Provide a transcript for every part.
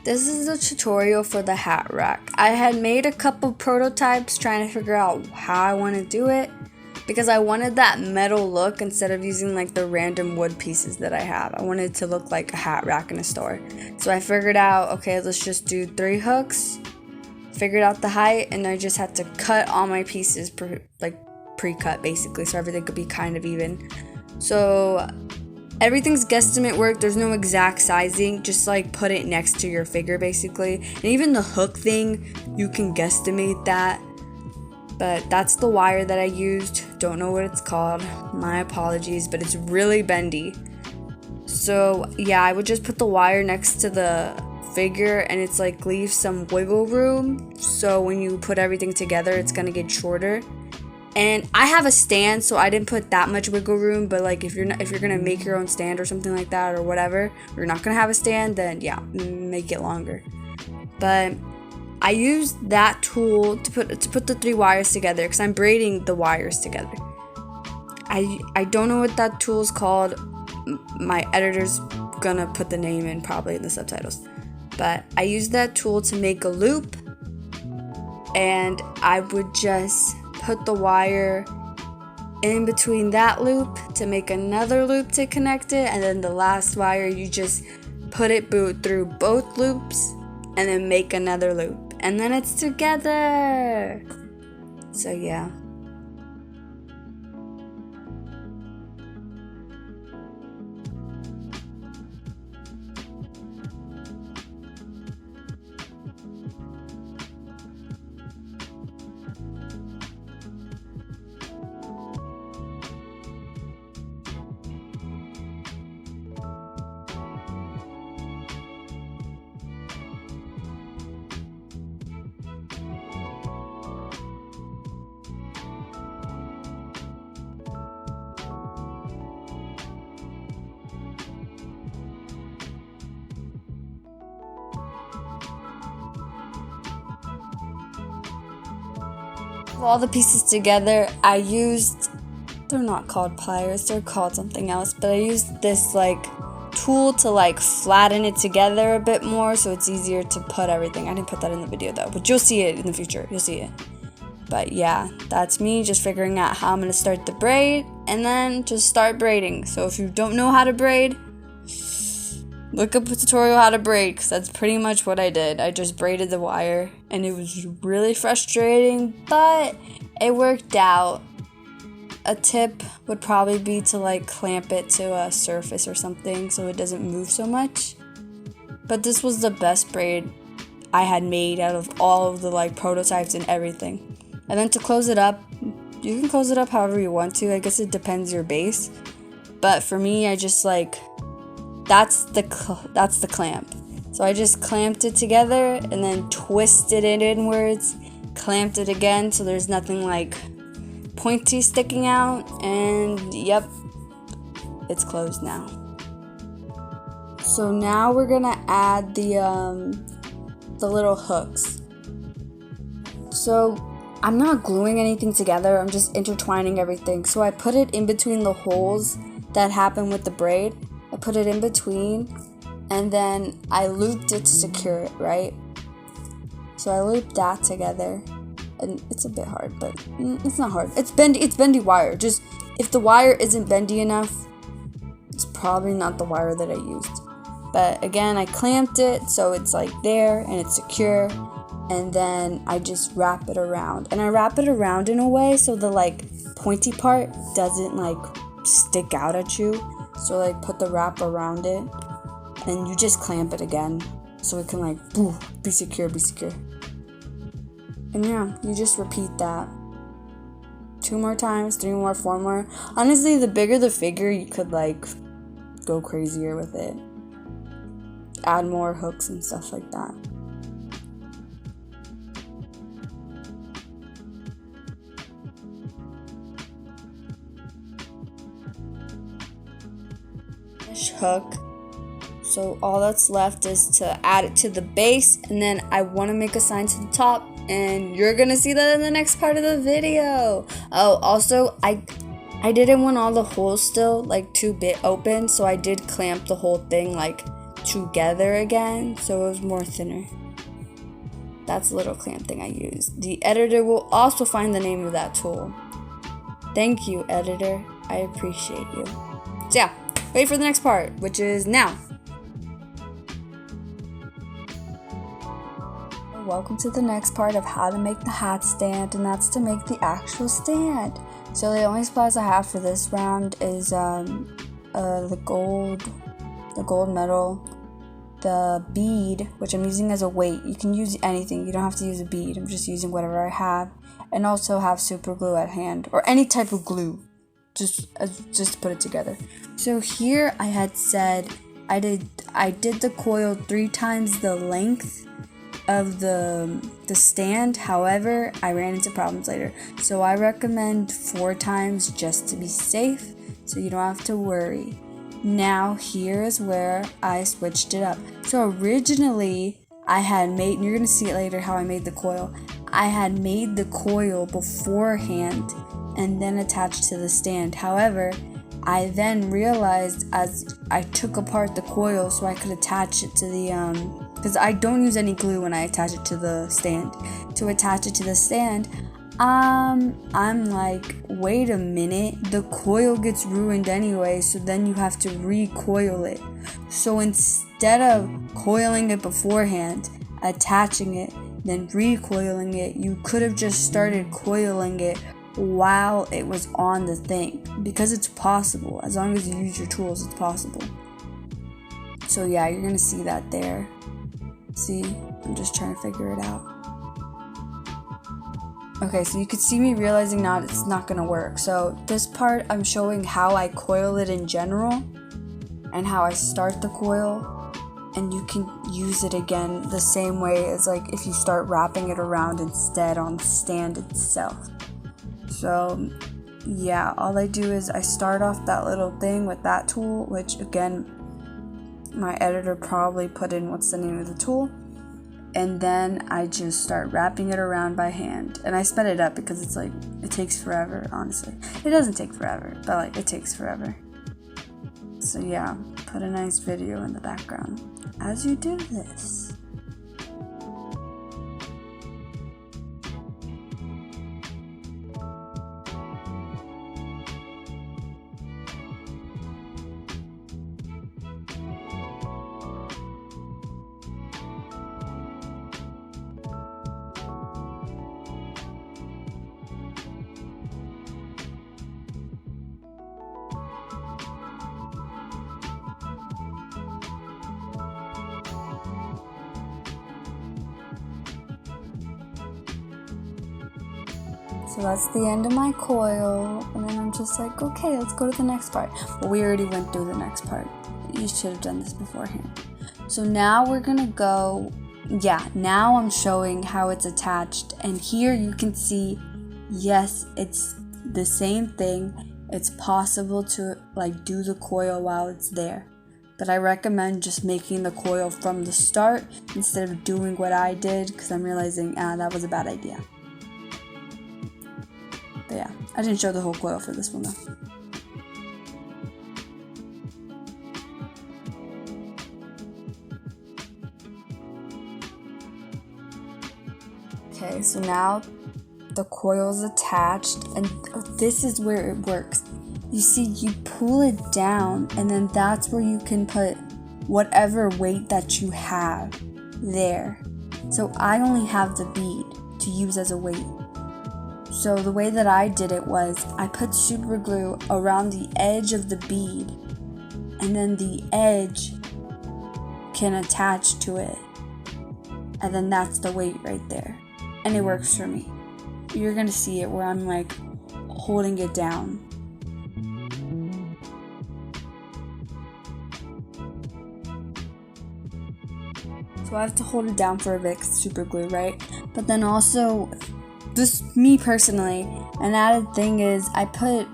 This is a tutorial for the hat rack. I had made a couple prototypes trying to figure out how I want to do it because I wanted that metal look instead of using like the random wood pieces that I have. I wanted it to look like a hat rack in a store. So I figured out, okay, let's just do 3 hooks, figured out the height, and I just had to cut all my pieces pre-cut basically so everything could be kind of even. So everything's guesstimate work. There's no exact sizing, just like put it next to your figure basically. And even the hook thing, you can guesstimate that. But that's the wire that I used. Don't know what it's called. My apologies, but it's really bendy. So yeah, I would just put the wire next to the figure and it's like leave some wiggle room. So when you put everything together, it's gonna get shorter. And I have a stand, so I didn't put that much wiggle room, but like if you're gonna make your own stand or something like that or whatever, or you're not gonna have a stand, then yeah, make it longer. But I used that tool to put the 3 wires together because I'm braiding the wires together. I don't know what that tool is called. My editor's gonna put the name in probably in the subtitles. But I used that tool to make a loop, and I would just put the wire in between that loop to make another loop to connect it, and then the last wire you just put it through both loops and then make another loop, and then it's together. So yeah. All the pieces together, I used, they're not called pliers, they're called something else, but I used this like tool to like flatten it together a bit more so it's easier to put everything. I didn't put that in the video though, but you'll see it in the future, you'll see it. But yeah, that's me just figuring out how I'm gonna start the braid and then just start braiding. So if you don't know how to braid, look up a tutorial how to braid, because that's pretty much what I did. I just braided the wire and it was really frustrating, but it worked out. A tip would probably be to like clamp it to a surface or something so it doesn't move so much. But this was the best braid I had made out of all of the like prototypes and everything. And then to close it up, you can close it up however you want to. I guess it depends your base. But for me, I just like, that's the clamp. So I just clamped it together and then twisted it inwards, clamped it again so there's nothing like pointy sticking out, and yep, it's closed now. So now we're gonna add the little hooks. So I'm not gluing anything together, I'm just intertwining everything. So I put it in between the holes that happen with the braid. I put it in between, and then I looped it to secure it, right? So I looped that together, and it's a bit hard, but it's not hard. It's bendy wire. Just if the wire isn't bendy enough, it's probably not the wire that I used. But again, I clamped it so it's like there and it's secure, and then I just wrap it around. And I wrap it around in a way so the like pointy part doesn't like stick out at you. So like put the wrap around it and you just clamp it again so it can like be secure. And yeah, you just repeat that 2 more times, 3 more, 4 more. Honestly, the bigger the figure, you could like go crazier with it. Add more hooks and stuff like that. Hook. So all that's left is to add it to the base, and then I want to make a sign to the top, and you're gonna see that in the next part of the video. Oh, also I didn't want all the holes still like too bit open, so I did clamp the whole thing like together again, so it was more thinner. That's a little clamp thing I used. The editor will also find the name of that tool. Thank you, editor. I appreciate you. So yeah, wait for the next part, which is now. Welcome to the next part of how to make the hat stand, and that's to make the actual stand. So the only supplies I have for this round is the gold medal, the bead, which I'm using as a weight. You can use anything, you don't have to use a bead. I'm just using whatever I have, and also have super glue at hand, or any type of glue, just to put it together. So here I had said I did the coil 3 times the length of the stand. However, I ran into problems later, so I recommend 4 times just to be safe, so you don't have to worry. Now here's where I switched it up. So originally I had made, and you're gonna see it later how I made the coil. I had made the coil beforehand and then attached to the stand. However, I then realized as I took apart the coil so I could attach it to the because I don't use any glue when I attach it to the stand. To attach it to the stand, I'm like, wait a minute, the coil gets ruined anyway, so then you have to recoil it. So instead of coiling it beforehand, attaching it, then recoiling it, you could have just started coiling it while it was on the thing, because it's possible. As long as you use your tools, it's possible. So yeah, you're gonna see that there. See, I'm just trying to figure it out. Okay, so you could see me realizing now it's not gonna work. So this part, I'm showing how I coil it in general and how I start the coil, and you can use it again the same way as like if you start wrapping it around instead on the stand itself. So yeah, all I do is I start off that little thing with that tool, which again, my editor probably put in what's the name of the tool, and then I just start wrapping it around by hand. And I sped it up because it's like, it takes forever, honestly. It doesn't take forever, but like, it takes forever. So yeah, put a nice video in the background as you do this. So that's the end of my coil, and then I'm just like, okay, let's go to the next part. Well, we already went through the next part. You should have done this beforehand. So now we're gonna go, now I'm showing how it's attached, and here you can see, yes, it's the same thing. It's possible to like do the coil while it's there, but I recommend just making the coil from the start instead of doing what I did, because I'm realizing that was a bad idea. But yeah, I didn't show the whole coil for this one though. Okay, so now the coil is attached, and this is where it works. You see, you pull it down, and then that's where you can put whatever weight that you have there. So I only have the bead to use as a weight. So the way that I did it was I put super glue around the edge of the bead, and then the edge can attach to it, and then that's the weight right there, and it works for me. You're gonna see it where I'm like holding it down. So I have to hold it down for a bit, 'cause it's super glue, right? But then also, just me personally, an added thing is I put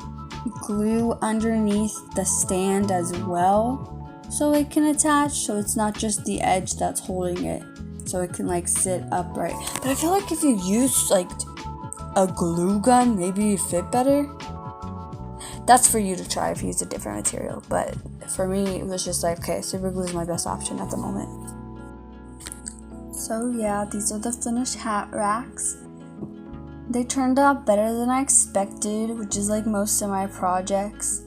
glue underneath the stand as well, so it can attach, so it's not just the edge that's holding it, so it can like sit upright. But I feel like if you use like a glue gun, maybe it'd fit better. That's for you to try if you use a different material, but for me, it was just like, okay, super glue is my best option at the moment. So yeah, these are the finished hat racks. They turned out better than I expected, which is like most of my projects.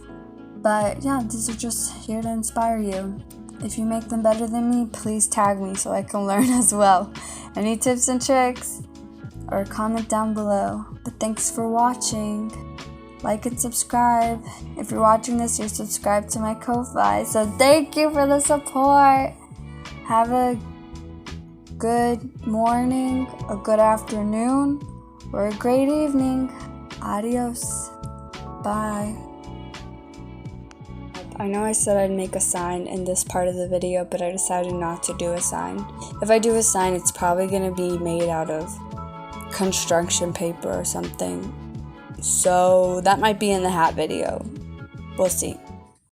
But yeah, these are just here to inspire you. If you make them better than me, please tag me so I can learn as well. Any tips and tricks? Or comment down below. But thanks for watching. Like and subscribe. If you're watching this, you're subscribed to my Ko-Fi. So thank you for the support. Have a good morning, a good afternoon, or a great evening. Adios. Bye. I know I said I'd make a sign in this part of the video, but I decided not to do a sign. If I do a sign, it's probably going to be made out of construction paper or something. So that might be in the hat video. We'll see.